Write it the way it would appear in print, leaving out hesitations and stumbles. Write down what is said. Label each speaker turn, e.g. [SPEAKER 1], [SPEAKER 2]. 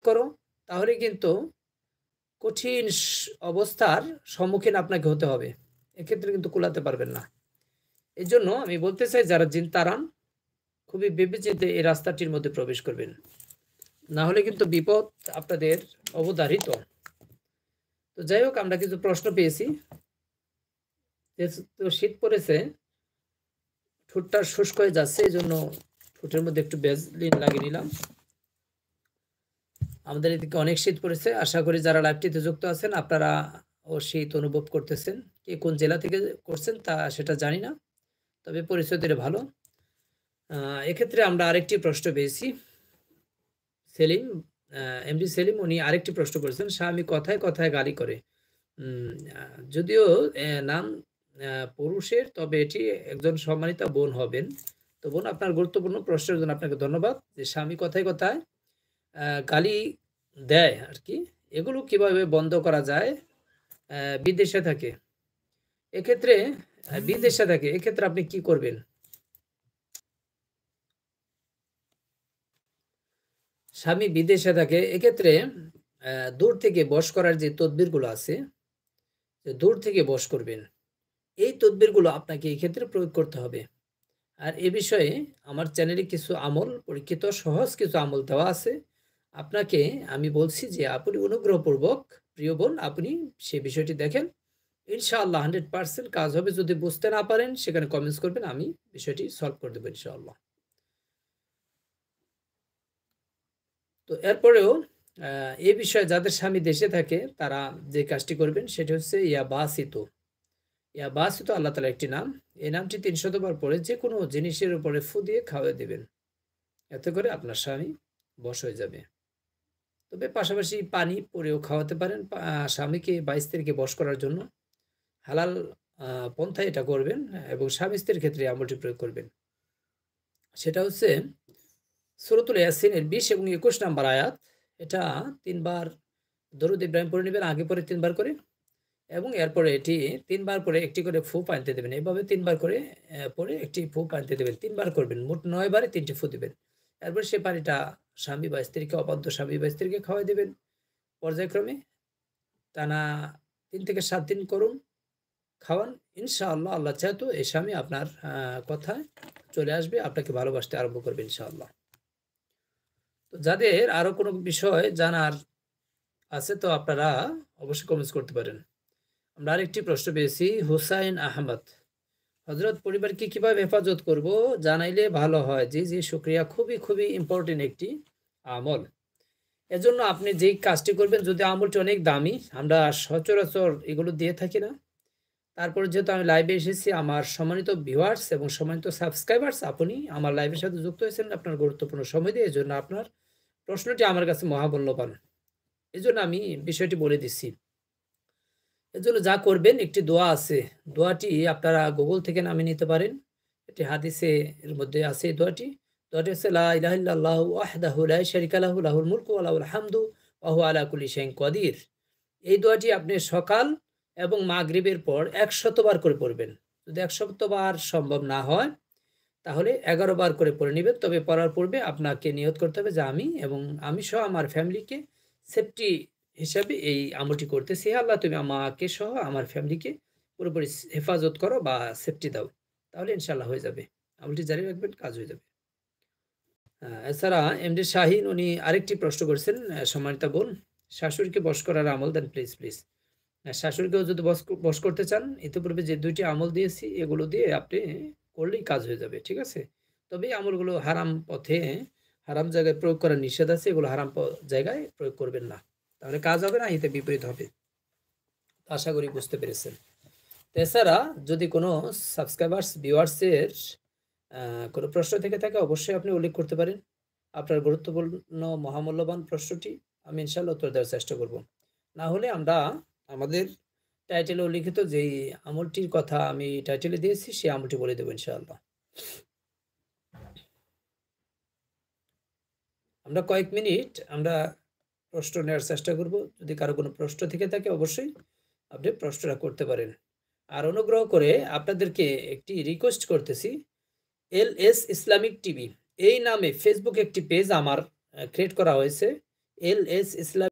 [SPEAKER 1] করো, তাহলে কিন্তু কঠিন অবস্থার সম্মুখীন আপনাকে হতে হবে। এক্ষেত্রে কিন্তু কুলাতে পারবেন না। এজন্য আমি বলতে চাই যারা জিন তাড়ান খুবই বিবেচিত এই রাস্তাটির মধ্যে প্রবেশ করবেন। না হলে কিন্তু বিপদ আপনাদের অবধারিত। তো যাই হোক আমরা কিছু প্রশ্ন পেয়েছি। যেহেতু শীত পড়েছে, ঠোঁটটা শুষ্ক হয়ে যাচ্ছে, এজন্য ঠোঁটের মধ্যে একটু ভ্যাসলিন লাগিয়ে নিলাম। আমাদের এদিকে অনেক শীত পড়েছে। আশা করি যারা লাইভটিতে যুক্ত আছেন আপনারা ও শীত অনুভব করতেছেন। কে কোন জেলা থেকে করছেন তা সেটা জানি না, তবে পরিচয় দিলে ভালো। এক্ষেত্রে আমরা আরেকটি প্রশ্ন পেয়েছি। সেলিম, এমডি সেলিম উনি আরেকটি প্রশ্ন করেছেন, স্বামী কথায় কথায় গালি করে। যদিও নাম পুরুষের, তবে এটি একজন সম্মানিতা বোন হবেন। তো বোন, আপনার গুরুত্বপূর্ণ প্রশ্নের জন্য আপনাকে ধন্যবাদ। যে স্বামী কথায় কথায় গালি দেয় আর কি, এগুলো কিভাবে বন্ধ করা যায়? বিদেশে থাকে এক্ষেত্রে, বিদেশে থাকে এক্ষেত্রে আপনি কি করবেন? স্বামী বিদেশে থাকে এক্ষেত্রে দূর থেকে বশ করার যে তদবিরগুলো আছে, যে দূর থেকে বশ করবেন, এই তদবিরগুলো আপনাকে এই ক্ষেত্রে প্রয়োগ করতে হবে। আর এ বিষয়ে আমার চ্যানেলে কিছু আমল, পরীক্ষিত সহজ কিছু আমল দেওয়া আছে। আপনাকে আমি বলছি যে আপনি অনুগ্রহপূর্বক, প্রিয় বোন, আপনি সেই বিষয়টি দেখেন। ইনশাআল্লাহ 100% কাজ হবে। যদি বুঝতে না পারেন সেখানে কমেন্টস করবেন, আমি বিষয়টি সলভ করে দেবো ইনশাআল্লাহ। তো এরপরেও এই বিষয়ে যাদের স্বামী দেশে থাকে তারা যে কাজটি করবেন সেটি হচ্ছে ইয়াবাসিত। ইয়াবাসিত আল্লাহ তাআলার একটি নাম। এই নামটি ৩০০ বার পরে যে কোনো জিনিসের উপরে ফু দিয়ে খাওয়াই দেবেন। এতে করে আপনার স্বামী বশ হয়ে যাবে। তবে পাশাপাশি পানি পরেও খাওয়াতে পারেন স্বামীকে বা স্ত্রীকে বশ করার জন্য। হালাল পন্থায় এটা করবেন এবং স্বামী-স্ত্রীর ক্ষেত্রে এই আমলটি প্রয়োগ করবেন। সেটা হচ্ছে সূরাতুল ইয়াসিনের ২০ এবং ২১ নাম্বার আয়াত। এটা ৩ বার দরুদ ইব্রাহিম পড়ে নিবেন, আগে পরে ৩ বার করে, এবং এরপরে এটি ৩ বার করে একটি করে ফু পানিতে দেবেন। এভাবে ৩ বার করে পরে একটি ফু পানিতে দেবেন। ৩ বার করবেন। মোট ৯ বারে ৩ টি ফু দিবেন। এরপরে সে পানিটা স্বামী বা স্ত্রীকে, অবাধ্য স্বামী বা স্ত্রীকে খাওয়াই দিবেন পর্যায়ক্রমে। টানা ৩ থেকে ৭ দিন করুন, খাওয়ান। ইনশাআল্লাহ আল্লাহ চায় তো এই স্বামী আপনার কথায় চলে আসবে, আপনাকে ভালোবাসতে আরম্ভ করবে ইনশাআল্লাহ। তো যাদের আরো কোনো বিষয় জানার আছে তো আপনারা অবশ্যই কমেন্টস করতে পারেন। আমরা আরেকটি প্রশ্ন পেয়েছি, হুসাইন আহমদ। হযরত পরিবারকে কিভাবে হেফাজত করব জানাইলে ভালো হয়। জি, জি, শুকরিয়া। খুবই, খুবই ইম্পোর্টেন্ট একটি আমল। এজন্য আপনি যেই কাজটি করবেন, যদি আমলটি অনেক দামি, আমরা সচরাচর এগুলো দিয়ে থাকি না। তারপরে যেহেতু আমি লাইভে এসেছি, আমার সম্মানিত ভিউয়ার্স এবং সম্মানিত সাবস্ক্রাইবার্স, আপনি আমার লাইভের সাথে যুক্ত হয়েছেন আপনার গুরুত্বপূর্ণ সময় দিয়ে। এজন্য আপনার প্রশ্নটি আমার কাছে মহামূল্যবান। এজন্য আমি বিষয়টি বলে দিচ্ছি। এজন্য যা করবেন, একটি দোয়া আছে। দোয়াটি আপনারা গুগল থেকে নামিয়ে নিতে পারেন। এটি হাদিসে এর মধ্যে আছে এই দোয়াটি। দোয়াটি হচ্ছে লা ইলাহা ইল্লাল্লাহু ওয়াহদাহু লা শারীকা লাহু লাহুল মুলকু ওয়া লাহুল হামদু ওয়া হুয়া আলা কুল্লি শাইইন কাদির। এই দোয়াটি আপনি সকাল এবং মাগরিবের পর ১০০ বার করে পড়বেন। যদি ১০০ বার সম্ভব না হয় তাহলে ১১ বার করে পড়ে নিবেন। তবে পড়ার পূর্বে আপনাকে নিয়ত করতে হবে যে আমি এবং আমি সহ আমার ফ্যামিলিকে সেফটি হিসাবে এই আমলটি করতেছি। হে আল্লাহ, তুমি আমাকে সহ আমার ফ্যামিলিকে পুরোপুরি হেফাজত করো বা সেফটি দাও। তাহলে ইনশাআল্লাহ হয়ে যাবে। আমলটি জারি রাখবেন, কাজ হয়ে যাবে। এছাড়া এমডি শাহিন উনি আরেকটি প্রশ্ন করেছেন, সম্মানিতা বোন, শাশুড়িকে বশ করার আমল দেন প্লিজ, প্লিজ। শাশুড়িকেও যদি বশ করতে চান, ইতিপূর্বে যে ২ টি আমল দিয়েছি এগুলো দিয়ে আপনি করলেই কাজ হয়ে যাবে। ঠিক আছে? তবে এই আমলগুলো হারাম পথে, হারাম জায়গায় প্রয়োগ করা নিষেধ আছে। এগুলো হারাম জায়গায় প্রয়োগ করবেন না। তাহলে কাজ হবে না, হিতে বিপরীত হবে। আশা করি বুঝতে পেরেছেন। এছাড়া যদি কোনো সাবস্ক্রাইবার্স, ভিউয়ার্সের কোনো প্রশ্ন থেকে থাকে অবশ্যই আপনি উল্লেখ করতে পারেন। আপনার গুরুত্বপূর্ণ মহামূল্যবান প্রশ্নটি আমি ইনশাআল্লাহ উত্তর দেওয়ার চেষ্টা করব। না হলে আমরা আমাদের টাইটেলে উল্লিখিত যেই আমলটির কথা আমি টাইটেলে দিয়েছি সেই আমলটি বলে দেব ইনশাআল্লাহ। আমরা কয়েক মিনিট আমরা প্রশ্ন নেওয়ার চেষ্টা করব। যদি কারো কোনো প্রশ্ন থেকে থাকে অবশ্যই আপনি প্রশ্নটা করতে পারেন। আর অনুগ্রহ করে আপনাদেরকে একটি রিকোয়েস্ট করতেছি, এলএস ইসলামিক টিভি এই নামে ফেসবুকে একটি পেজ আমার ক্রিয়েট করা হয়েছে। LS ইসলাম